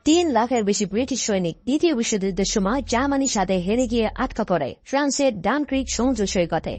3 লাখের বেশি ব্রিটিশ সৈনিক দ্বিতীয় বিশ্বযুদ্ধের সময় জার্মানির সাথে হেরে গিয়ে আটকা পড়ে ফ্রান্সের ডানক্রিক সমুদ্র সৈকতে।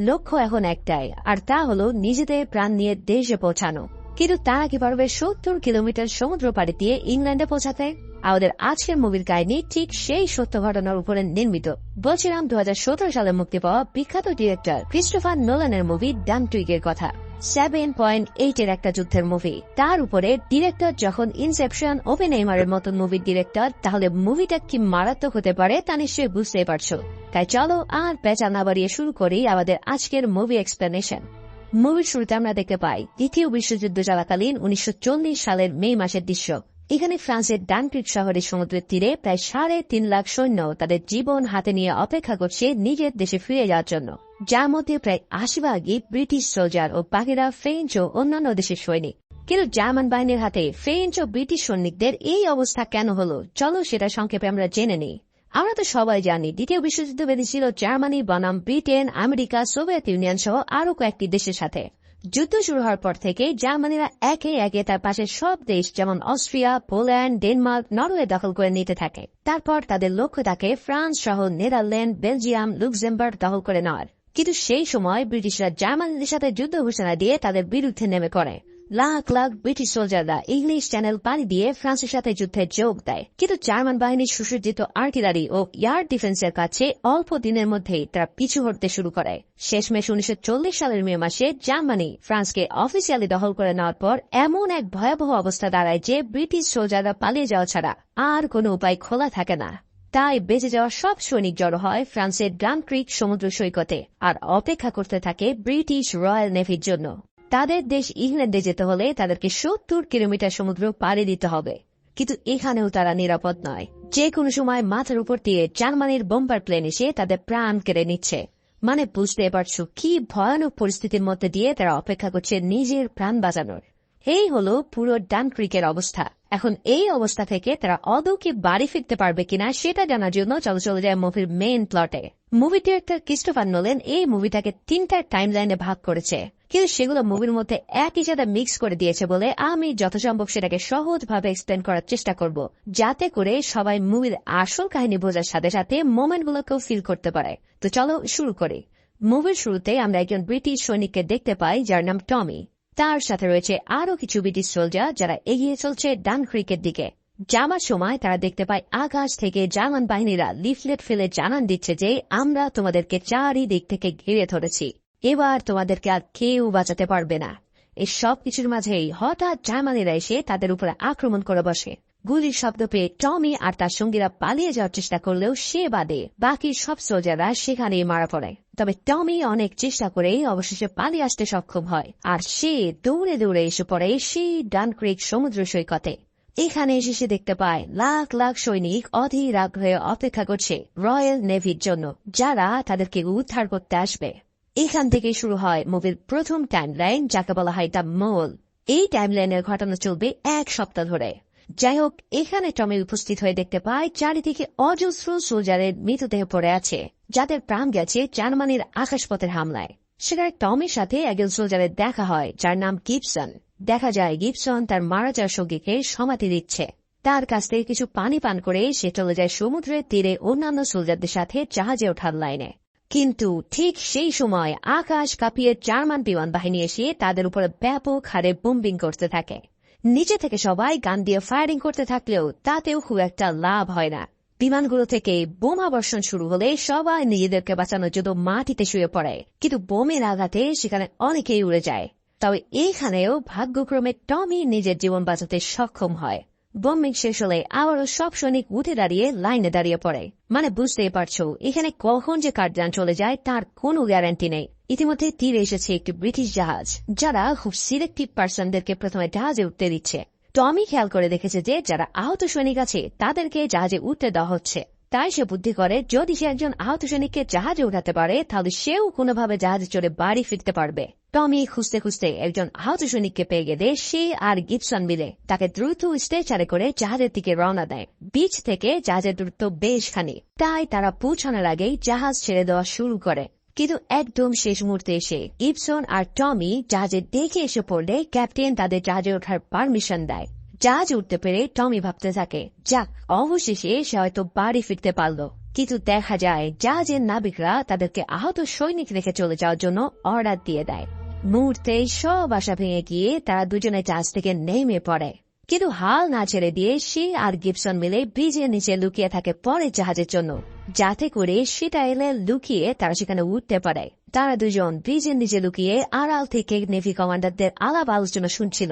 লক্ষ্য এখন একটাই, আর তা হলো নিজেদের প্রাণ নিয়ে দেশে পৌঁছানো। কিন্তু তারা কি পারবে 70 কিলোমিটার সমুদ্র পাড়ি দিয়ে ইংল্যান্ডে পৌঁছাতে? আমাদের আজকের মুভির কাহিনী ঠিক সেই সত্য ঘটনার উপরে নির্মিত। বলছিলাম 2017 সালে মুক্তি পাওয়া বিখ্যাত ডিরেক্টর ক্রিস্টোফার নোলানের মুভি ডানক্রিকের কথা। 7.8 এর একটা যুদ্ধের মুভি, তার উপরে ডিরেক্টর যখন ইনসেপশন, ওপেনহেইমারের মতো মুভির ডিরেক্টর, তাহলে মুভিটা কি মারাত্মক হতে পারে তা নিশ্চয়ই বুঝতেই পারছো। তাই চলো আর পেঁচা না বাড়িয়ে শুরু করি আমাদের আজকের মুভি এক্সপ্লেনেশন। মুভির শুরুতে আমরা দেখতে পাই দ্বিতীয় বিশ্বযুদ্ধ চলাকালীন 1940 সালের মে মাসের দৃশ্য। এখানে ফ্রান্সের ডানক্রিক শহরের সমুদ্রের তীরে প্রায় 3.5 লাখ সৈন্য তাদের জীবন হাতে নিয়ে অপেক্ষা করছে নিজের দেশে ফিরে যাওয়ার জন্য, যার মধ্যে প্রায় 80% ব্রিটিশ সোলজার ও বাকিরা ফ্রেঞ্চ ও অন্যান্য দেশের সৈনিক। কিন্তু জার্মান বাহিনীর হাতে ফ্রেঞ্চ ও ব্রিটিশ সৈনিকদের এই অবস্থা কেন হলো, চলো সেটা সংক্ষেপে আমরা জেনে নিই। আমরা তো সবাই জানি দ্বিতীয় বিশ্বযুদ্ধ বেঁধেছিল জার্মানি বনাম ব্রিটেন, আমেরিকা, সোভিয়েত ইউনিয়ন সহ আরো কয়েকটি দেশের সাথে। যুদ্ধ শুরু হওয়ার পর থেকে জার্মানিরা একে একে তার পাশের সব দেশ যেমন অস্ট্রিয়া, পোল্যান্ড, ডেনমার্ক, নরওয়ে দখল করে নিতে থাকে। তারপর তাদের লক্ষ্য থাকে ফ্রান্স সহ নেদারল্যান্ড, বেলজিয়াম, লুক্সেমবার্গ দখল করে নেওয়ার। কিন্তু সেই সময় ব্রিটিশরা জার্মানিদের সাথে যুদ্ধ ঘোষণা দিয়ে তাদের বিরুদ্ধে নেমে পড়ে। লাখ লাখ ব্রিটিশ সোলজাররা ইংলিশ চ্যানেল পাড়ি দিয়ে ফ্রান্সের সাথে যুদ্ধে যোগ দেয়। কিন্তু জার্মান বাহিনীর সুসজ্জিত আর্টিলারি ও এয়ার ডিফেন্সের কাছে অল্প দিনের মধ্যেই তারা পিছু হটতে শুরু করে। শেষমেশ 1940 সালের মে মাসে জার্মানি ফ্রান্সকে অফিসিয়ালি দখল করে নেওয়ার পর এমন এক ভয়াবহ অবস্থা দাঁড়ায় যে ব্রিটিশ সোলজাররা পালিয়ে যাওয়া ছাড়া আর কোনো উপায় খোলা থাকে না। তাই বেঁচে যাওয়া সব সৈনিক জড়ো হয় ফ্রান্সের ডানক্রিক সমুদ্র সৈকতে আর অপেক্ষা করতে থাকে ব্রিটিশ রয়্যাল নেভির জন্য। তাদের দেশ ইংল্যান্ডে যেতে হলে তাদেরকে 70 কিলোমিটার সমুদ্র পাড়ি দিতে হবে। কিন্তু এখানেও তারা নিরাপদ নয়। যে কোনো সময় মাথার উপর দিয়ে জার্মানির বোম্বার প্লেন এসে তাদের প্রাণ কেড়ে নিচ্ছে। মানে বুঝতে পারছো কি ভয়ানক পরিস্থিতির মধ্যে দিয়ে তারা অপেক্ষা করছে নিজের প্রাণ বাঁচানোর। এই হলো পুরো ডানক্রিকের অবস্থা। এখন এই অবস্থা থেকে তারা আদৌ কি বাড়ি ফিরতে পারবে কিনা সেটা জানার জন্য চলে যায় মুভির মেইন প্লটে। মুভি ডিরেক্টর ক্রিস্টোফার নোলান এই মুভিটাকে 3টা টাইমলাইনে ভাগ করেছে, কিন্তু সেগুলো মুভির মধ্যে একই সাথে মিক্স করে দিয়েছে বলে আমি যথাসম্ভব সেটাকে সহজভাবে এক্সপ্লেন করার চেষ্টা করব, যাতে করে সবাই মুভির আসল কাহিনী বোঝার সাথে সাথে মোমেন্টগুলোকেও ফিল করতে পারে। তো চলো শুরু করি। মুভির শুরুতে আমরা একজন ব্রিটিশ সৈনিককে দেখতে পাই যার নাম টমি। তার সাথে রয়েছে আরো কিছু ব্রিটিশ সোলজার যারা এগিয়ে চলছে ডানক্রিকের দিকে। যাওয়ার সময় তারা দেখতে পায় আকাশ থেকে জার্মান বাহিনীরা লিফলেট ফেলে জানান দিচ্ছে যে আমরা তোমাদেরকে চারিদিক থেকে ঘিরে ধরেছি, এবার তোমাদেরকে আর কেউ বাঁচাতে পারবে না। এই সব কিছুর মাঝেই হঠাৎ জার্মানিরা এসে তাদের উপরে আক্রমণ করে বসে। গুলির শব্দ পেয়ে টমি আর তার সঙ্গীরা পালিয়ে যাওয়ার চেষ্টা করলেও সে বাদে বাকি সব সোলজাররা সেখানেই মারা পড়ে। তবে টমি অনেক চেষ্টা করে অবশেষে পালিয়ে আসতে সক্ষম হয়, আর সে দৌড়ে দৌড়ে এসে পড়ে সেই ডানক্রিক সমুদ্র সৈকতে। এখানে এসে সে দেখতে পায় লাখ লাখ সৈনিক অধীর আগ্রহে অপেক্ষা করছে রয়্যাল নেভির জন্য, যারা তাদেরকে উদ্ধার করতে আসবে। এখান থেকে শুরু হয় মুভির প্রথম টাইমলাইন, যাকে বলা হয় দ্য মোল। এই টাইমলাইনের ঘটনা চলবে 1 সপ্তাহ ধরে। যাই হোক, এখানে টমি উপস্থিত হয়ে দেখতে পায় চারিদিকে অজস্র সোলজারের মৃতদেহ পড়ে আছে, যাদের প্রাণ গেছে জার্মানির আকাশপথের হামলায়। সেখানে টমির সাথে একজন সোলজারের দেখা হয় যার নাম গিবসন। দেখা যায় গিবসন তার মারা যাওয়া সঙ্গীকে সমাধি দিচ্ছে। তার কাছ থেকে কিছু পানি পান করে সে চলে যায় সমুদ্রের তীরে অন্যান্য সোলজারদের সাথে জাহাজে ওঠার লাইনে। কিন্তু ঠিক সেই সময় আকাশ কাঁপিয়ে জার্মান বিমান বাহিনী এসে তাদের উপরে ব্যাপক হারে বোম্বিং করতে থাকে। নিচে থেকে সবাই গান দিয়ে ফায়ারিং করতে থাকলেও তাতেও খুব একটা লাভ হয় না। বিমানগুলো থেকে বোমা বর্ষণ শুরু হলে সবাই নিজেদেরকে বাঁচানোর জন্য মাটিতে শুয়ে পড়ে, কিন্তু বোমের আঘাতে সেখানে অনেকেই উড়ে যায়। তবে এইখানেও ভাগ্যক্রমে টমি নিজের জীবন বাঁচাতে সক্ষম হয়। বোম্বিং শেষ হলে আবারও সব সৈনিক উঠে দাঁড়িয়ে লাইনে দাঁড়িয়ে পড়ে। মানে বুঝতেই পারছো এখানে কখন যে কার্যান চলে যায় তার কোনো গ্যারান্টি নেই। ইতিমধ্যে তীরে এসেছে একটি ব্রিটিশ জাহাজ, যারা খুব সিলেক্টিভ পার্সনদেরকে প্রথমে জাহাজে উঠতে দিচ্ছে। টমি খেয়াল করে দেখেছে যে যারা আহত সৈনিক আছে তাদেরকে জাহাজে উঠতে দেওয়া হচ্ছে। তাই সে বুদ্ধি করে যদি সে একজন আহত সৈনিককে জাহাজে উঠাতে পারে তাহলে সেও কোনোভাবে জাহাজে চড়ে বাড়ি ফিরতে পারবে। টমি খুঁজতে খুঁজতে একজন আহত সৈনিককে পেয়ে গেলে সে আর গিবসন মিলে তাকে দ্রুত স্ট্রেচারে করে জাহাজের দিকে রওনা দেয়। বিচ থেকে জাহাজের দূরত্ব বেশ খানি, তাই তারা পৌঁছানোর আগেই জাহাজ ছেড়ে দেওয়া শুরু করে। কিন্তু একদম শেষ মুহূর্তে এসে গিবসন আর টমি জাহাজে দেখে এসে পড়লে ক্যাপ্টেন তাদের জাহাজে ওঠার পারমিশন দেয়। জাহাজ উঠতে পেরে টমি ভাবতে থাকে, যাক, অবশেষে সে হয়তো বাড়ি ফিরতে পারল। কিন্তু দেখা যায় জাহাজের নাবিকরা তাদেরকে আহত সৈনিক রেখে চলে যাওয়ার জন্য অর্ডার দিয়ে দেয়। মুহূর্তে সব আশা ভেঙে গিয়ে তারা দুজনে জাহাজ থেকে নেমে পড়ে। কিন্তু হাল না ছেড়ে দিয়ে সে আর গিবসন মিলে ব্রিজের নিচে লুকিয়ে থাকে পরের জাহাজের জন্য, যাতে করে সেটা এলে লুকিয়ে তারা সেখানে উঠতে পারে। তারা দুজন ব্রিজের নিচে লুকিয়ে আড়াল থেকে নেভি কমান্ডারদের আলাপ আলোচনা শুনছিল।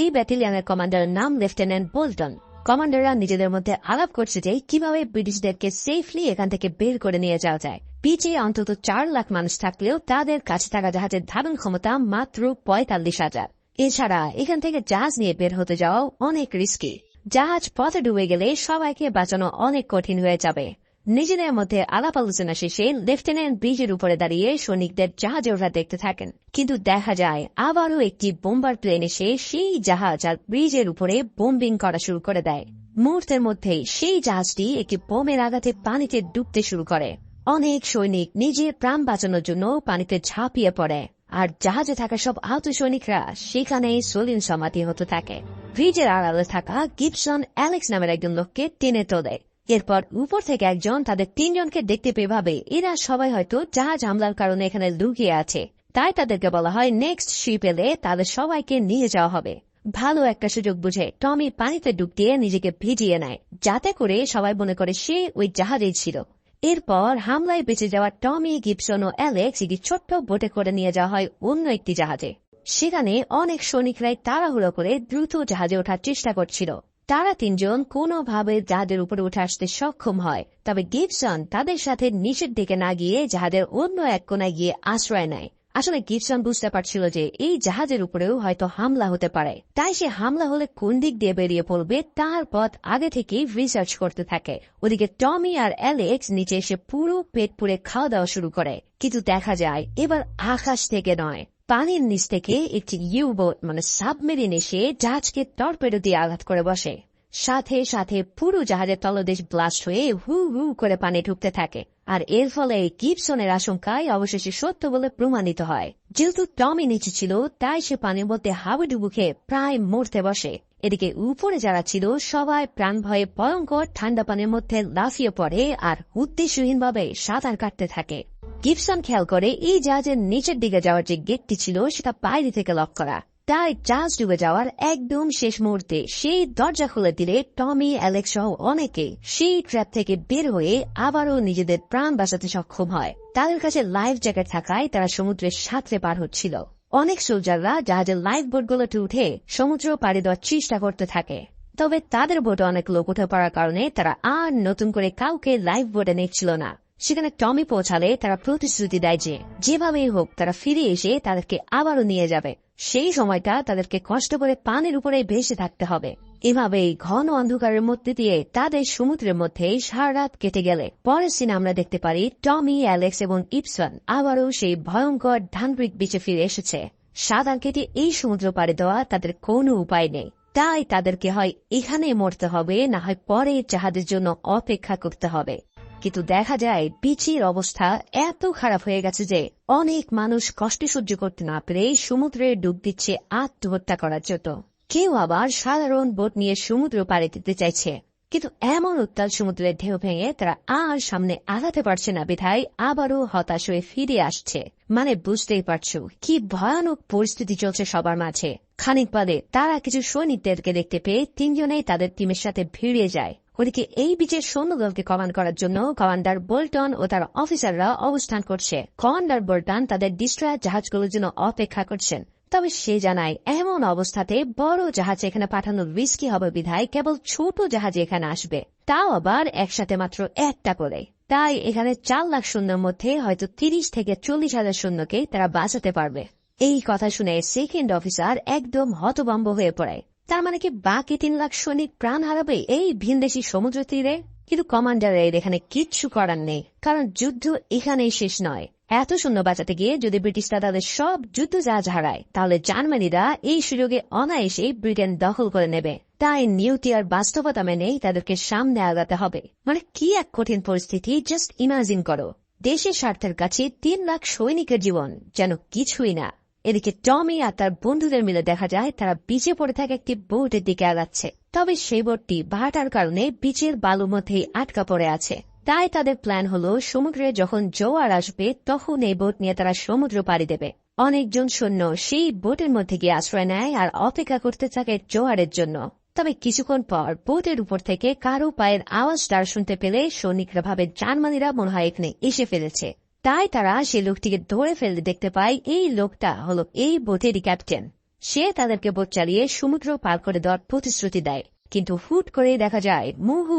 এই ব্যাটালিয়নের কমান্ডারের নাম লেফটেন্যান্ট বোল্টন। কমান্ডাররা নিজেদের মধ্যে আলাপ করছে যে কিভাবে ব্রিটিশদেরকে সেফলি এখান থেকে বের করে নিয়ে যাওয়া যায়। বিচে অন্তত 4 লাখ মানুষ থাকলেও তাদের কাছে থাকা জাহাজের ধারণ ক্ষমতা মাত্র 45,000। এছাড়া এখান থেকে জাহাজ নিয়ে বের হতে যাওয়াও অনেক রিস্কি। জাহাজ পথে ডুবে গেলে সবাইকে বাঁচানো অনেক কঠিন হয়ে যাবে। নিজেদের মধ্যে আলাপ আলোচনা শেষে লেফটেন্যান্ট ব্রিজের উপরে দাঁড়িয়ে সৈনিকদের জাহাজে ওরা দেখতে থাকেন। কিন্তু দেখা যায় আবারও একটি বোম্বার প্লেন এসে সেই জাহাজ আর ব্রিজের উপরে বোম্বিং করা শুরু করে দেয়। মুহূর্তের মধ্যেই সেই জাহাজটি একটি বোমের আঘাতে পানিতে ডুবতে শুরু করে। অনেক সৈনিক নিজের প্রাণ বাঁচানোর জন্য পানিতে ঝাঁপিয়ে পড়ে, আর জাহাজে থাকা সব আহত সৈনিকরা সেখানেই সলিন সমাধি হতে থাকে। ব্রিজের আড়ালে থাকা গিবসন অ্যালেক্স নামের একজন লোককে টেনে তোলে। এরপর উপর থেকে একজন তাদের 3 জনকে দেখতে পেয়ে ভাবে এরা সবাই হয়তো জাহাজ হামলার কারণে এখানে লুকিয়ে আছে, তাই তাদেরকে বলা হয় নেক্সট শিপ এলে তাদের সবাইকে নিয়ে যাওয়া হবে। ভালো একটা সুযোগ বুঝে টমি পানিতে ডুব দিয়ে নিজেকে ভিজিয়ে নেয়, যাতে করে সবাই মনে করে সে ওই জাহাজেই ছিল। এরপর হামলায় বেঁচে যাওয়া টমি, গিবসন ও অ্যালেক্স একটি ছোট্ট বোটে করে নিয়ে যাওয়া হয় অন্য একটি জাহাজে। সেখানে অনেক সৈনিকরাই তাড়াহুড়ো করে দ্রুত জাহাজে ওঠার চেষ্টা করছিল। তারা 3 জন কোনোভাবে জাহাজের উপরে উঠে আসতে সক্ষম হয়, তবে গিবসন তাদের সাথে নিচের দিকে না গিয়ে জাহাজের অন্য এক কোনায় গিয়ে আশ্রয় নেয়। আসলে গিবসন বুঝতে পারছিল যে এই জাহাজের উপরেও হয়তো হামলা হতে পারে, তাই সে হামলা হলে কোন দিক দিয়ে বেরিয়ে পড়বে তার পথ আগে থেকেই রিসার্চ করতে থাকে। ওদিকে টমি আর অ্যালেক্স নিচে এসে পুরো পেট পুড়ে খাওয়া দাওয়া শুরু করে। কিন্তু দেখা যায় এবার আকাশ থেকে নয়, পানির নিচ থেকে একটি ইউবোট মানে সাবমেরিন এসে জাহাজকে টর্পেডো দিয়ে আঘাত করে বসে। সাথে সাথে পুরো জাহাজের তলদেশ ব্লাস্ট হয়ে হু হু করে পানি ঢুকতে থাকে। আর এর ফলে গিবসনের আশঙ্কায় অবশেষে সত্য বলে প্রমাণিত হয়। যেহেতু টমি নিচে ছিল তাই সে পানির মধ্যে হাবুডুবু খেয়ে প্রায় মরতে বসে। এদিকে উপরে যারা ছিল সবাই প্রাণ ভয়ে ভয়ঙ্কর ঠান্ডা পানির মধ্যে লাফিয়ে পড়ে আর উদ্দেশ্যহীনভাবে সাঁতার কাটতে থাকে। গিবসন খেয়াল করে এই জাহাজের নিচের দিকে যাওয়ার যে গেটটি ছিল সেটা বাইরে থেকে লক করা, তাই জাহাজ ডুবে যাওয়ার একদম শেষ মুহূর্তে সেই দরজা খুলে দিলে টমি, অ্যালেক্স সহ অনেকে সেই ট্র্যাপ থেকে বের হয়ে আবারও নিজেদের প্রাণ বাঁচাতে সক্ষম হয়। তাদের কাছে লাইফ জ্যাকেট থাকায় তারা সমুদ্রের সাঁতরে পার হচ্ছিল। অনেক সোলজাররা জাহাজের লাইফ বোটগুলোতে উঠে সমুদ্র পাড়ি দেওয়ার চেষ্টা করতে থাকে, তবে তাদের বোটে অনেক লোক উঠে পড়ার কারণে তারা আর নতুন করে কাউকে লাইফ বোটে নিচ্ছিল না। সেখানে টমি পৌঁছালে তারা প্রতিশ্রুতি দেয় যে যেভাবেই হোক তারা ফিরে এসে তাদেরকে আবারও নিয়ে যাবে। সেই সময়টা তাদেরকে কষ্ট করে পানির উপরে ভেসে থাকতে হবে। এভাবেই ঘন অন্ধকারের মধ্যে দিয়ে তাদের সমুদ্রের মধ্যে সারা রাত কেটে গেলে পরের সিনে আমরা দেখতে পারি টমি, অ্যালেক্স এবং ইপসন আবারও সেই ভয়ঙ্কর ডানক্রিক বিচে ফিরে এসেছে। সাঁতার কেটে এই সমুদ্র পাড়ি দেওয়া তাদের কোনো উপায় নেই, তাই তাদেরকে হয় এখানে মরতে হবে, না হয় পরে জাহাজের জন্য অপেক্ষা করতে হবে। কিন্তু দেখা যায় বিচির অবস্থা এত খারাপ হয়ে গেছে যে অনেক মানুষ কষ্ট সহ্য করতে না পেরে সমুদ্রে ডুব দিচ্ছে আত্মহত্যা করার জন্য। কেউ আবার সাধারণ বোট নিয়ে সমুদ্র পাড়ি দিতে চাইছে, কিন্তু এমন উত্তাল সমুদ্রের ঢেউ ভেঙে তারা আর সামনে আগাতে পারছে না বিধায় আবারও হতাশ হয়ে ফিরে আসছে। মানে বুঝতেই পারছো কি ভয়ানক পরিস্থিতি চলছে সবার মাঝে। খানিক বাদে তারা কিছু সৈনিকদেরকে দেখতে পেয়ে 3 জনেই তাদের টিমের সাথে ভিড়ে যায়। ওদিকে এই বিচের সৈন্যদলকে কমান্ড করার জন্য কমান্ডার বোল্টন ও তার অফিসাররা অবস্থান করছে। কমান্ডার বোল্টন তাদের ডিস্ট্রয়ার জাহাজগুলোর জন্য অপেক্ষা করছেন, তবে সে জানায় এমন অবস্থাতে বড় জাহাজ এখানে পাঠানোর রিস্কি হবে বিধায় কেবল ছোট জাহাজ এখানে আসবে, তাও আবার একসাথে মাত্র একটা করে। তাই এখানে 4 লাখ সৈন্যের মধ্যে হয়তো 30 থেকে 40,000 সৈন্যকে তারা বাঁচাতে পারবে। এই কথা শুনে সেকেন্ড অফিসার একদম হতভম্ব হয়ে পড়ে। তার মানে কি বাকি 3 লাখ সৈনিক প্রাণ হারাবে এই ভিনদেশী সমুদ্র তীরে? কিন্তু কমান্ডারের এখানে কিচ্ছু করার নেই, কারণ যুদ্ধ এখানেই শেষ নয়। এত সৈন্য বাঁচাতে গিয়ে যদি ব্রিটিশরা তাদের সব যুদ্ধ জাহাজ হারায় তাহলে জার্মানিরা এই সুযোগে অনায়াসে ব্রিটেন দখল করে নেবে। তাই নিউক্লিয়ার বাস্তবতা মেনেই তাদেরকে সামনে আগাতে হবে। মানে কি এক কঠিন পরিস্থিতি, জাস্ট ইমাজিন করো। দেশের স্বার্থের কাছে 3 লাখ সৈনিকের জীবন যেন কিছুই না। এদিকে টমি আর তার বন্ধুদের মিলে দেখা যায় তারা বিচে পড়ে থাকা একটি বোটের দিকে আগাচ্ছে। তবে সেই বোটটি ভাটার কারণে বিচের বালুর মধ্যেই আটকা পড়ে আছে। তাই তাদের প্ল্যান হলো সমুদ্রে যখন জোয়ার আসবে তখন এই বোট নিয়ে তারা সমুদ্র পাড়ি দেবে। অনেকজন সৈন্য সেই বোটের মধ্যে গিয়ে আশ্রয় নেয় আর অপেক্ষা করতে থাকে জোয়ারের জন্য। তবে কিছুক্ষণ পর বোটের উপর থেকে কারো পায়ের আওয়াজটা শুনতে পেলে সৈনিকরা ভাবে জার্মানিরা মনে হয় এখানে এসে ফেলেছে। তাই তারা সেই লোকটিকে ধরে ফেলতে দেখতে পায় এই লোকটা হলো এই বোটেরই ক্যাপ্টেন। সে তাদেরকে বোট চালিয়ে সমুদ্র পার করে দেওয়ার প্রতিশ্রুতি দেয়, কিন্তু হুট করে দেখা যায়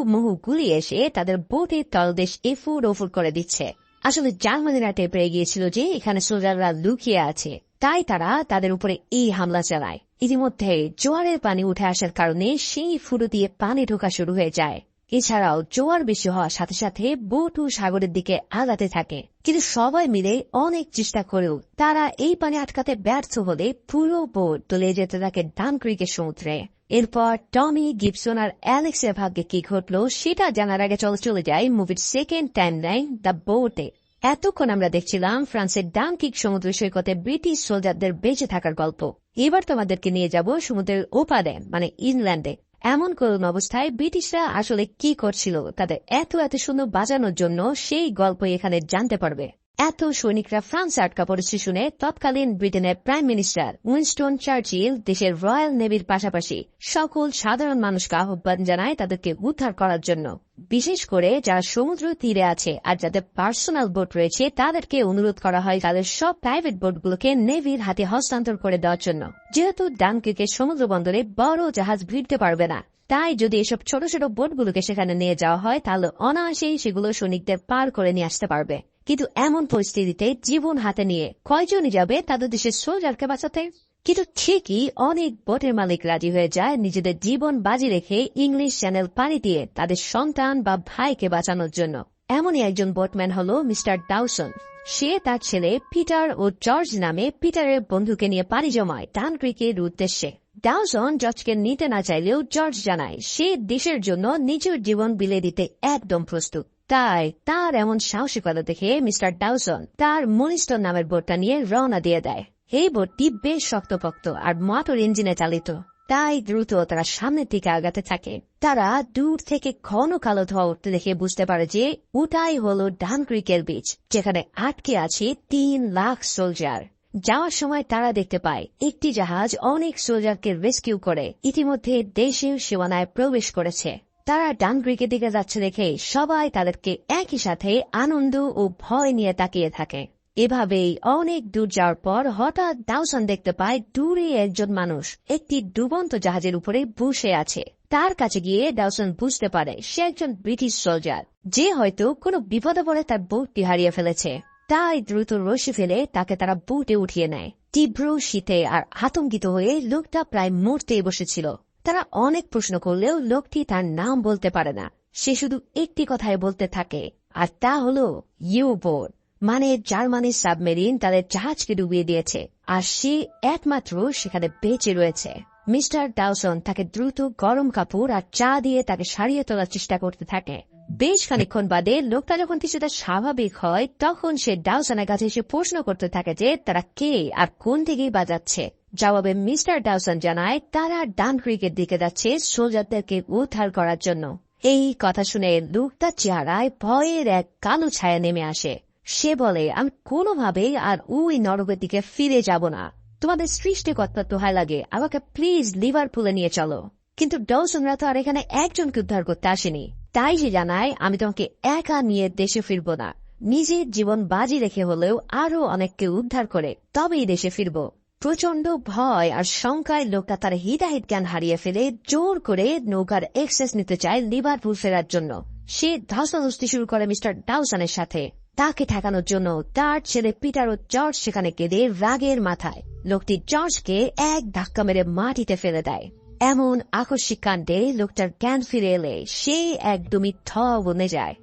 মুহু গুলি এসে তাদের বোটের তলদেশ এফুর ওফুর করে দিচ্ছে। আসলে জার্মানিরা টের পেয়ে গিয়েছিল যে এখানে সোলজাররা লুকিয়ে আছে, তাই তারা তাদের উপরে এই হামলা চালায়। ইতিমধ্যে জোয়ারের পানি উঠে আসার কারণে সেই ফুটো দিয়ে পানি ঢোকা শুরু হয়ে যায়। এছাড়াও জোয়ার বেশি হওয়ার সাথে সাথে বোট ও সাগরের দিকে আগাতে থাকে, কিন্তু সবাই মিলে অনেক চেষ্টা করেও তারা এই পানি আটকাতে ব্যর্থ হলে পুরো বোট তলিয়ে যেতে থাকে ডানক্রিকের সমুদ্রে। এরপর টমি, গিবসন আর অ্যালেক্সের ভাগ্যে কি ঘটল সেটা জানার আগে চলে যায় মুভির সেকেন্ড টাইম লাইন দ্য বোটে। এতক্ষণ আমরা দেখছিলাম ফ্রান্সের ডানক্রিক সমুদ্র সৈকতে ব্রিটিশ সোলজারদের বেঁচে থাকার গল্প। এবার তোমাদেরকে নিয়ে যাব সমুদ্রের ওপারে মানে ইনল্যান্ডে। এমন করুণ অবস্থায় ব্রিটিশরা আসলে কি করছিল তাদের এত সুন্দর বাজানোর জন্য সেই গল্প এখানে জানতে পারবে। এত সৈনিকরা ফ্রান্সে আটকা পড়েছে শুনে তৎকালীন ব্রিটেনের প্রাইম মিনিস্টার উইনস্টন চার্চিল দেশের রয়্যাল নেভির পাশাপাশি সকল সাধারণ মানুষকে আহ্বান জানায় তাদেরকে উদ্ধার করার জন্য। বিশেষ করে যারা সমুদ্র তীরে আছে আর যাদের পার্সোনাল বোট রয়েছে তাদেরকে অনুরোধ করা হয় তাদের সব প্রাইভেট বোটগুলোকে নেভির হাতে হস্তান্তর করে দেওয়ার জন্য। যেহেতু ডানক্রিকের সমুদ্র বন্দরে বড় জাহাজ ভিড়তে পারবে না, তাই যদি এসব ছোট ছোট বোটগুলোকে সেখানে নিয়ে যাওয়া হয় তাহলে অনায়াসেই সেগুলো সৈনিকদের পার করে নিয়ে আসতে পারবে। কিন্তু এমন পরিস্থিতিতে জীবন হাতে নিয়ে কয়জনই যাবে তাদের দেশের সোলজারকে বাঁচাতে? কিন্তু ঠিকই অনেক বোটের মালিক রাজি হয়ে যায় নিজেদের জীবন বাজি রেখে ইংলিশ চ্যানেল পাড়ি দিয়ে তাদের সন্তান বা ভাইকে বাঁচানোর জন্য। এমনই একজন বোটম্যান হলো মিস্টার ডাউসন। সে তার ছেলে পিটার ও জর্জ নামে পিটারের বন্ধুকে নিয়ে পাড়ি জমায় ডানক্রিকের উদ্দেশ্যে। ডাউসন জর্জকে নিতে না চাইলেও জর্জ জানায় সে দেশের জন্য নিজের জীবন বিলিয়ে দিতে একদম প্রস্তুত। তাই তার এমন সাহসিকতা দেখে মিস্টার ডাউসন তার মনিস্টন নামের বোটটা নিয়ে রওনা দিয়ে দেয়। এই বোটটি বেশ শক্তপোক্ত আর মোটর ইঞ্জিনে চালিত, তাই দ্রুত তারা সামনের দিকে আগাতে থাকে। তারা দূর থেকে ঘন কালো ধোঁয়া উঠতে দেখে বুঝতে পারে যে ওটাই হলো ডানক্রিকের বিচ, যেখানে আটকে আছে 3 লাখ সোলজার। যাওয়ার সময় তারা দেখতে পায় একটি জাহাজ অনেক সোলজারকে রেস্কিউ করে ইতিমধ্যে দেশের সীমানায় প্রবেশ করেছে। তারা ডানক্রিকের দিকে যাচ্ছে দেখে সবাই তাদেরকে একই সাথে আনন্দ ও ভয় নিয়ে তাকিয়ে থাকে। এভাবেই অনেক দূর যাওয়ার পর হঠাৎ ডাউসন দেখতে পায় দূরে একজন মানুষ একটি ডুবন্ত জাহাজের উপরে বসে আছে। তার কাছে গিয়ে ডাউসন বুঝতে পারে সে একজন ব্রিটিশ সোলজার, যে হয়তো কোনো বিপদে পড়ে তার বোটটি হারিয়ে ফেলেছে। তাই দ্রুত রশি ফেলে তাকে তারা বোটে উঠিয়ে নেয়। তীব্র শীতে আর আতঙ্কিত হয়ে লোকটা প্রায় মরতে বসেছিল। তারা অনেক প্রশ্ন করলেও লোকটি তার নাম বলতে পারে না। সে শুধু একটি কথাই বলতে থাকে, আর তা হলো ইউ বোট, মানে জার্মানির সাবমেরিন তাদের জাহাজকে ডুবিয়ে দিয়েছে আর সে একমাত্র সেখানে বেঁচে রয়েছে। মিস্টার ডাউসন তাকে দ্রুত গরম কাপড় আর চা দিয়ে তাকে সারিয়ে তোলার চেষ্টা করতে থাকে। বেশ খানিকক্ষণ বাদে লোকটা যখন কিছুটা স্বাভাবিক হয় তখন সে ডাউসনের কাছে এসে প্রশ্ন করতে থাকে যে তারা কে আর কোন দিকেই বাজাচ্ছে। জবাবে মিস্টার ডাউসন জানায় তারা ডানক্রিকের দিকে যাচ্ছে সোলজারদেরকে উদ্ধার করার জন্য। এই কথা শুনে লোকটার চেহারায় ভয়ের এক কালো ছায়া নেমে আসে। সে বলে, আমি কোনোভাবেই আর ওই নরকের দিকে ফিরে যাব না। তোমাদের সৃষ্টিকর্তা দোহাই লাগে, আমাকে প্লিজ লিভারপুলে নিয়ে চলো। কিন্তু ডাউসনরা তো আর এখানে একজনকে উদ্ধার করতে আসেনি। তাই সে জানায়, আমি তোমাকে একা নিয়ে দেশে ফিরব না। নিজের জীবন বাজি রেখে হলেও আরো অনেককে উদ্ধার করে তবেই দেশে ফিরব। প্রচন্ড ভয় আর শঙ্কায় লোকটা তার হিতাহিত জ্ঞান হারিয়ে ফেলে জোর করে নৌকার এক্সেস নিতে চায় লিভারপুল ফেরার জন্য। সে ধস্তাধস্তি শুরু করে মিস্টার ডাউসনের সাথে। তাকে ঠেকানোর জন্য তার ছেলে পিটার ও জর্জ সেখানে কেঁদে রাগের মাথায় লোকটি জর্জকে এক ধাক্কা মেরে মাটিতে ফেলে দেয়। এমন আকস্মিক কাণ্ডে লোকটার জ্ঞান ফিরে এলে সে একদমই বনে যায়।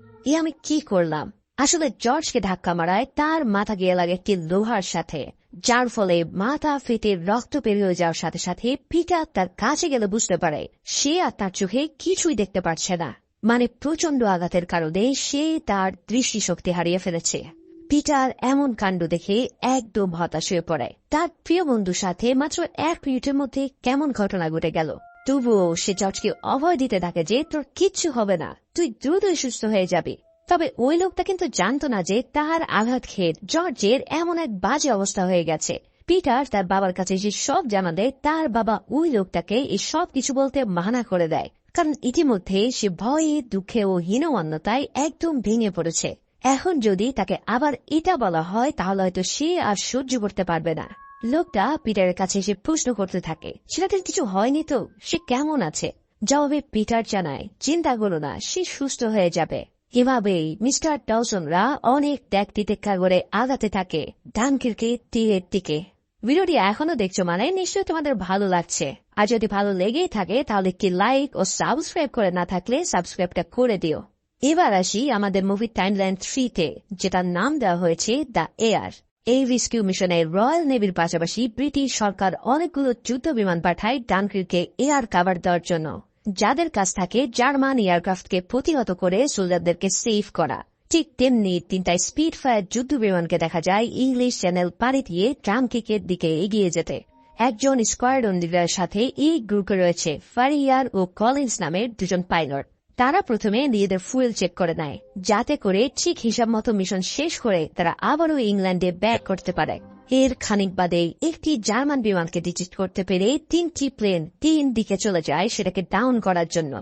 আমি কি করলাম? আসলে জর্জকে ধাক্কা মারায় তার মাথা গিয়ে লাগে একটি লোহার সাথে, যার ফলে মাথা ফেটে রক্ত বের হয়ে যাওয়ার সাথে সাথে পিটার তার কাছে গেলে বুঝতে পারে সে আর তার চোখে কিছুই দেখতে পারছে না। মানে প্রচন্ড আঘাতের কারণে সে তার দৃষ্টিশক্তি হারিয়ে ফেলেছে। পিটার এমন কাণ্ড দেখে একদম হতাশ হয়ে পড়ে। তার প্রিয় বন্ধুর সাথে মাত্র 1 মিনিটের মধ্যে কেমন ঘটনা ঘটে গেল। তবুও সে জর্জকে অভয় দিতে থাকে যে তোর কিচ্ছু হবে না, তুই দ্রুতই সুস্থ হয়ে যাবি। তবে ওই লোকটা কিন্তু জানতো না যে তার আঘাত খেয়ে জর্জের এমন এক বাজে অবস্থা হয়ে গেছে। পিটার তার বাবার কাছে যে সব জানালে তার বাবা ওই লোকটাকে এই সব কিছু বলতে মানা করে দেয়, কারণ ইতিমধ্যে সে ভয়ে, দুঃখে ও হীনমন্যতায় একদম ভেঙে পড়েছে। এখন যদি তাকে আবার এটা বলা হয় তাহলে হয়তো সে আর সহ্য করতে পারবে না। লোকটা পিটারের কাছে এসে প্রশ্ন করতে থাকে সেটাতে কিছু হয়নি তো, সে কেমন আছে। জবাবে পিটার জানায়, চিন্তা করো না, সে সুস্থ হয়ে যাবে। এভাবেই মিস্টার ডওসনরা অনেক ত্যাগ তিতিক্ষা করে আগাতে থাকে ডানকির্কের তীরের দিকে। ভিডিওটি এখনো দেখছো মানে নিশ্চয়ই তোমাদের ভালো লাগছে। আর যদি ভালো লেগেই থাকে তাহলে কি লাইক ও সাবস্ক্রাইব করে না থাকলে সাবস্ক্রাইবটা করে দিও। এবার আসি আমাদের মুভি টাইমলাইন 3-তে, যেটার নাম দেওয়া হয়েছে দ্য এয়ার। এই রেস্কিউ মিশনে রয়্যাল নেভির পাশাপাশি ব্রিটিশ সরকার অনেকগুলো যুদ্ধ বিমান পাঠায় ডানকির্কে এয়ার কাভার দেওয়ার জন্য, যাদের কাছ থাকে জার্মান এয়ারক্রাফটকে প্রতিহত করে সোলজারদেরকে সেভ করা। ঠিক তেমনি 3টা স্পিড ফায়ার যুদ্ধ বিমানকে দেখা যায় ইংলিশ চ্যানেল পাড়ি দিয়ে ডানকির্কের দিকে এগিয়ে যেতে। একজন স্কোয়াড্রন লিডারের সাথে এই গ্রুপে রয়েছে ফারিয়ার ও কলিন্স নামের 2জন পাইলট। তারা প্রথমে নিজেদের ফুয়েল চেক করে নেয়, যাতে করে ঠিক হিসাব মতো মিশন শেষ করে তারা আবারও ইংল্যান্ডে ব্যাক করতে পারে। এর খানিক বাদে একটি জার্মান বিমানকে ডিটেক্ট করতে পেরে 3টি প্লেন 3 দিকে চলে যায় সেটাকে ডাউন করার জন্য।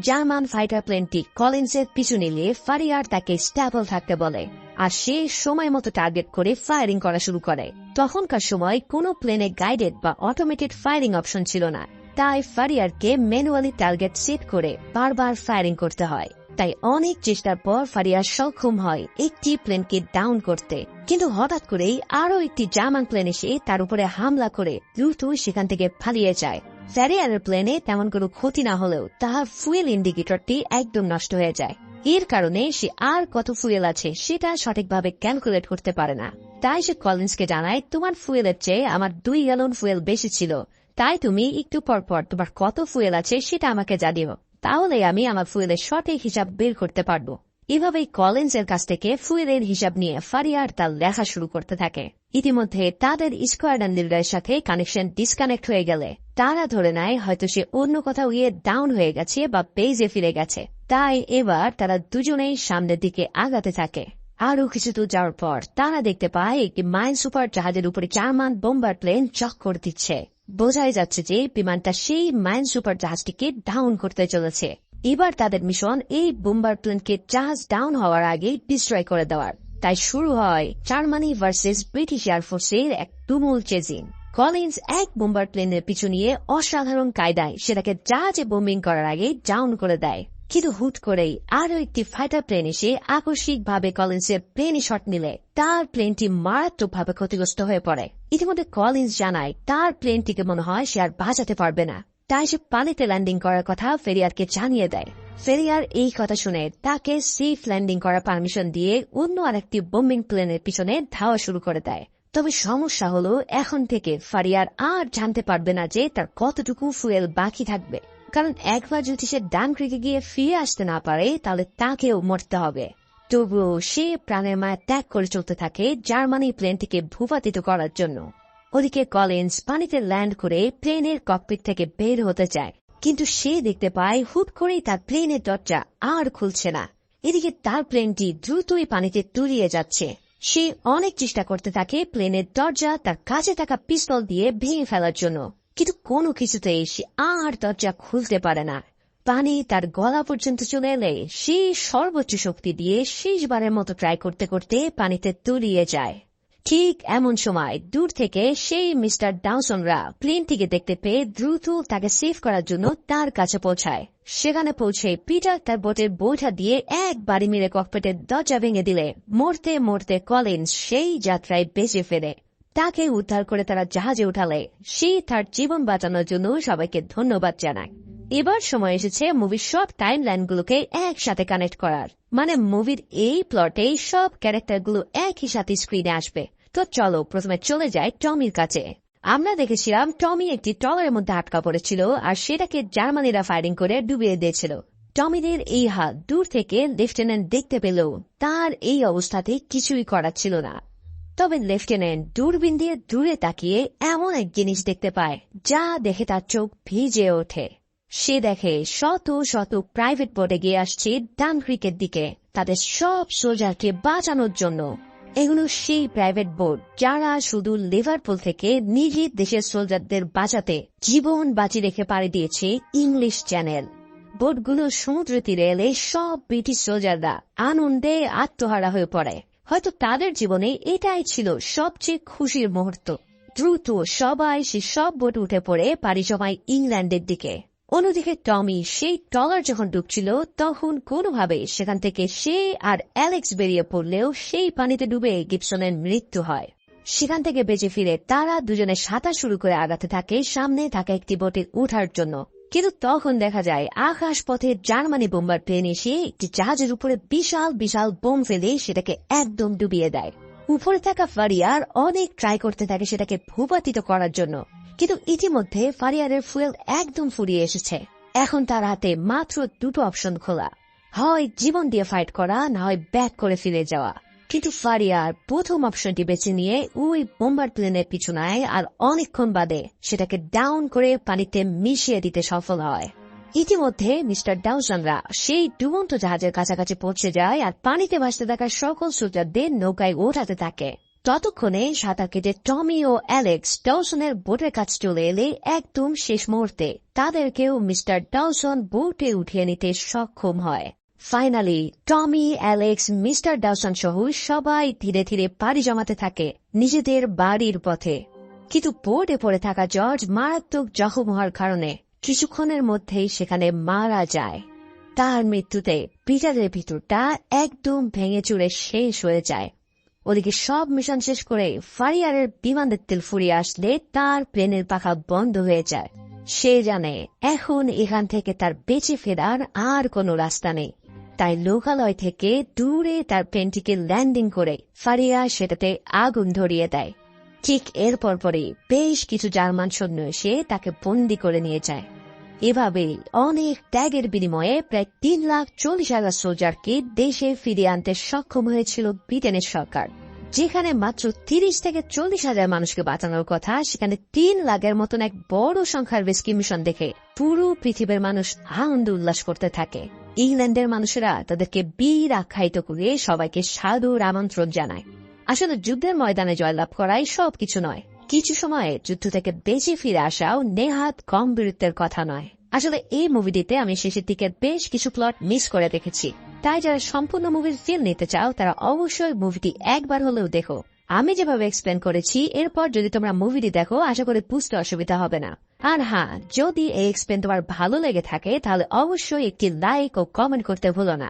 জার্মান ফাইটার প্লেনটি কলিন্সের পিছু নিলে ফারিয়ার তাকে স্ট্যাবল থাকতে বলে, আর সে সময় মতো টার্গেট করে ফায়ারিং করা শুরু করে। তখনকার সময় কোনো প্লেনে গাইডেড বা অটোমেটেড ফায়ারিং অপশন ছিল না, তাই ফারিয়ারকে ম্যানুয়ালি টার্গেট সেট করে বারবার ফায়ারিং করতে হয়। তাই অনেক চেষ্টার পর ফারিয়ার সক্ষম হয় একটি প্লেনকে ডাউন করতে, কিন্তু হঠাৎ করেই আরও একটি জার্মান প্লেন এসে তার উপরে হামলা করে দ্রুত সেখান থেকে পালিয়ে যায়। ফারিয়ারের প্লেনে তেমন কোনো ক্ষতি না হলেও তার ফুয়েল ইন্ডিকেটরটি একদম নষ্ট হয়ে যায়। এর কারণে সে আর কত ফুয়েল আছে সেটা সঠিকভাবে ক্যালকুলেট করতে পারে না। তাই সে কলিন্সকে জানায়, তোমার ফুয়েলের চেয়ে আমার 2 গ্যালন ফুয়েল বেশি ছিল, তাই তুমি একটু পরপর তোমার কত ফুয়েল আছে সেটা আমাকে জানিও, তাহলে আমি আমার ফুয়েলের সঠিক হিসাব বের করতে পারব। এভাবেই কলিন্সের কাছ থেকে ফুয়েলের হিসাব নিয়ে ফারিয়ার তার লেখা শুরু করতে থাকে। ইতিমধ্যে তাদের স্কোয়াড্রন লিডারের সাথে কানেকশন ডিসকানেক্ট হয়ে গেলে তারা ধরে নেয় হয়তো সে অন্য কোথাও গিয়ে ডাউন হয়ে গেছে বা বেজে ফিরে গেছে। তাই এবার তারা দুজনেই সামনের দিকে আগাতে থাকে। আরও কিছু দূর যাওয়ার পর তারা দেখতে পায় একটি মাইন সুপার জাহাজের উপরে জার্মান বোম্বার প্লেন চক্কর দিচ্ছে। বোঝাই যাচ্ছে যে বিমানটা সেই মাইন সুপার জাহাজটিকে ডাউন করতে চলেছে। এবার তাদের মিশন এই বোম্বার প্লেনকে জাহাজ ডাউন হওয়ার আগে ডিস্ট্রয় করে দেওয়ার। তাই শুরু হয় জার্মানি ভার্সেস ব্রিটিশ এয়ারফোর্সের এক তুমুল চেজিং। কলিন্স এক বোম্বার প্লেনের পিছু নিয়ে অসাধারণ কায়দায় সেটাকে জাহাজে বোম্বিং করার আগে ডাউন করে দেয়, কিন্তু হুট করেই আরও একটি ফাইটার প্লেন এসে আকস্মিকভাবে কলিন্সের প্লেনে শট নিলে তার প্লেনটি মারাত্মকভাবে ক্ষতিগ্রস্ত হয়ে পড়ে। ইতিমধ্যে কলিন্স জানায় তার প্লেনটিকে মনে হয় সে আর বাঁচাতে পারবে না, তাই সে পানিতে ল্যান্ডিং করার কথা ফেরিয়ারকে জানিয়ে দেয়। ফেরিয়ার এই কথা শুনে তাকে সেফ ল্যান্ডিং করার পারমিশন দিয়ে অন্য আরেকটি বোম্বিং প্লেনের পিছনে ধাওয়া শুরু করে দেয়। তবে সমস্যা হলো এখন থেকে ফারিয়ার আর জানতে পারবে না যে তার কতটুকু ফুয়েল বাকি থাকবে, কারণ একবার যদি সে ডানক্রিকে গিয়ে ফিরে আসতে না পারে তাহলে তাকেও মরতে হবে। তবুও সে প্রাণের মায়া ত্যাগ করে চলতে থাকে জার্মানি প্লেনটিকে ভূপাতিত করার জন্য। ওদিকে কলিন্স পানিতে ল্যান্ড করে প্লেনের ককপিট থেকে বের হতে চায়, কিন্তু সে দেখতে পায় হুট করেই তার প্লেনের দরজা আর খুলছে না। এদিকে তার প্লেনটি দ্রুতই পানিতে তলিয়ে যাচ্ছে। সে অনেক চেষ্টা করতে থাকে প্লেনের দরজা তার কাছে থাকা পিস্তল দিয়ে ভেঙে ফেলার জন্য, কিন্তু কোনো কিছুতেই সে আর দরজা খুলতে পারে না। পানি তার গলা পর্যন্ত চলে এলে সে সর্বোচ্চ শক্তি দিয়ে শেষবারের মতো ট্রাই করতে করতে পানিতে তলিয়ে যায়। ঠিক এমন সময় দূর থেকে সেই মিস্টার ডাউসনরা প্লেনটিকে দেখতে পেয়ে দ্রুত তাকে সেভ করার জন্য তার কাছে পৌঁছায়। সেখানে পৌঁছে পিটার তার বোটের বৈঠা দিয়ে এক বাড়ি মেরে ককপিটের দরজা ভেঙে দিলে মরতে মরতে কলিন্স সেই যাত্রায় বেঁচে ফেরে। তাকে উদ্ধার করে তারা জাহাজে উঠালে সে তার জীবন বাঁচানোর জন্য সবাইকে ধন্যবাদ জানায়। এবার সময় এসেছে মুভির সব টাইম লাইনগুলোকে একসাথে কানেক্ট করার, মানে মুভির এই প্লটে সব ক্যারেক্টারগুলো একই সাথে স্ক্রিনে আসবে। তো চলো প্রথমে চলে যাই টমির কাছে। আমরা দেখেছিলাম টমি একটি ট্রলারের মধ্যে আটকা পড়েছিল আর সেটাকে জার্মানিরা ফায়ারিং করে ডুবিয়ে দিয়েছিল। টমিদের এই হাত দূর থেকে লেফটেন্যান্ট দেখতে পেলেও তার এই অবস্থাতে কিছুই করার ছিল না। তবে লেফটেন্যান্ট দূরবীন দিয়ে দূরে তাকিয়ে এমন এক জিনিস দেখতে পায় যা দেখে তার চোখ ভিজে ওঠে। সে দেখে শত শত প্রাইভেট বোটে গিয়ে আসছে ডানক্রিকের দিকে তাদের সব সোলজারকে বাঁচানোর জন্য। এগুলো সেই প্রাইভেট বোট যারা শুধু লিভারপুল থেকে নিজের দেশের সোলজারদের বাঁচাতে জীবন বাজি রেখে পাড়ি দিয়েছে ইংলিশ চ্যানেল। বোটগুলো সমুদ্র তীরে এলে সব ব্রিটিশ সোলজাররা আনন্দে আত্মহারা হয়ে পড়ে। হয়তো তাদের জীবনে এটাই ছিল সবচেয়ে খুশির মুহূর্ত। দ্রুত সবাই সে সব বোট উঠে পড়ে পাড়ি জমায় ইংল্যান্ডের দিকে। অন্যদিকে টমি সেই ট্রলার যখন ডুবছিল তখন কোনোভাবে সেখান থেকে সে আর অ্যালেক্স বেরিয়ে পড়লেও সেই পানিতে ডুবে গিবসনের মৃত্যু হয়। সেখান থেকে বেঁচে ফিরে তারা দুজনে সাঁতার শুরু করে আগাতে থাকে সামনে থাকা একটি বোটে ওঠার জন্য। কিন্তু তখন দেখা যায় আকাশ পথে জার্মানি বোম্বার প্লেন এসে একটি জাহাজের উপরে বিশাল বিশাল বোম ফেলে সেটাকে একদম ডুবিয়ে দেয়। উপরে থাকা ফারিয়ার অনেক ট্রাই করতে থাকে সেটাকে ভূপাতিত করার জন্য, কিন্তু ইতিমধ্যে ফারিয়ারের ফুয়েল একদম ফুরিয়ে এসেছে। এখন তার হাতে মাত্র দুটো অপশন খোলা, হয় জীবন দিয়ে ফাইট করা, না হয় ব্যাক করে ফিরে যাওয়া। কিন্তু ফারিয়ার প্রথম অপশনটি বেছে নিয়ে ওই বোম্বার প্লেনের পিছু নেয় আর অনেকক্ষণ বাদে সেটাকে ডাউন করে পানিতে মিশিয়ে দিতে সফল হয়। ইতিমধ্যে মিস্টার ডাউসনরা সেই ডুবন্ত জাহাজের কাছাকাছি পৌঁছে যায় আর পানিতে ভাসতে থাকা সকল সোলজারদের নৌকায় ওঠাতে থাকে। ততক্ষণে সাঁতার কেটে টমি ও অ্যালেক্স ডাউসনের বোটের কাছে চলে এলে একদম শেষ মুহূর্তে তাদেরকেও মিস্টার ডাউসন বোটে উঠিয়ে নিতে সক্ষম হয়। ফাইনালি টমি, অ্যালেক্স, মিস্টার ডাউসন সহ সবাই ধীরে ধীরে পাড়ি জমাতে থাকে নিজেদের বাড়ির পথে। কিন্তু বোটে পড়ে থাকা জর্জ মারাত্মক জখম হওয়ার কারণে কিছুক্ষণের মধ্যেই সেখানে মারা যায়। তার মৃত্যুতে পিটারের ভিতরটা একদম ভেঙে চুরে শেষ হয়ে যায়। ওদিকে সব মিশন শেষ করে ফারিয়ারের বিমানের তেল ফুরিয়ে আসলে তার প্লেনের পাখা বন্ধ হয়ে যায়। সে জানে এখন এখান থেকে তার বেঁচে ফেরার আর কোনো রাস্তা নেই। তাই লোকালয় থেকে দূরে তার প্লেনটিকে ল্যান্ডিং করে ফারিয়া সেটাতে আগুন ধরিয়ে দেয়। ঠিক এর পরপরই বেশ কিছু জার্মান সৈন্য এসে তাকে বন্দী করে নিয়ে যায়। এভাবে অনেক ত্যাগের বিনিময়ে প্রায় 3,40,000 সোলজারকে দেশে ফিরিয়ে আনতে সক্ষম হয়েছিল ব্রিটেনের সরকার। যেখানে মাত্র 30 থেকে 40,000 মানুষকে বাঁচানোর কথা, সেখানে 3 লাখের মতন এক বড় সংখ্যার রেস্কিউ মিশন দেখে পুরো পৃথিবীর মানুষ আনন্দ উল্লাস করতে থাকে। ইংল্যান্ডের মানুষেরা তাদেরকে বীর আখ্যায়িত করে সবাইকে সাদর আমন্ত্রণ জানায়। আসলে যুদ্ধের ময়দানে জয়লাভ করাই সবকিছু নয়, কিছু সময়ে যুদ্ধ থেকে বেঁচে ফিরে আসাও নেহাত কম বীরত্বের কথা নয়। আসলে এই মুভিটিতে আমি শেষের দিকের বেশ কিছু প্লট মিস করে দেখেছি, তাই যারা সম্পূর্ণ মুভির ফিল নিতে চাও তারা অবশ্যই মুভিটি একবার হলেও দেখো। আমি যেভাবে এক্সপ্লেন করেছি এরপর যদি তোমরা মুভিটি দেখো আশা করি বুঝতে অসুবিধা হবে না। আর হ্যাঁ, যদি এই এক্সপ্লেন তোমার ভালো লেগে থাকে তাহলে অবশ্যই একটি লাইক ও কমেন্ট করতে ভুলো না।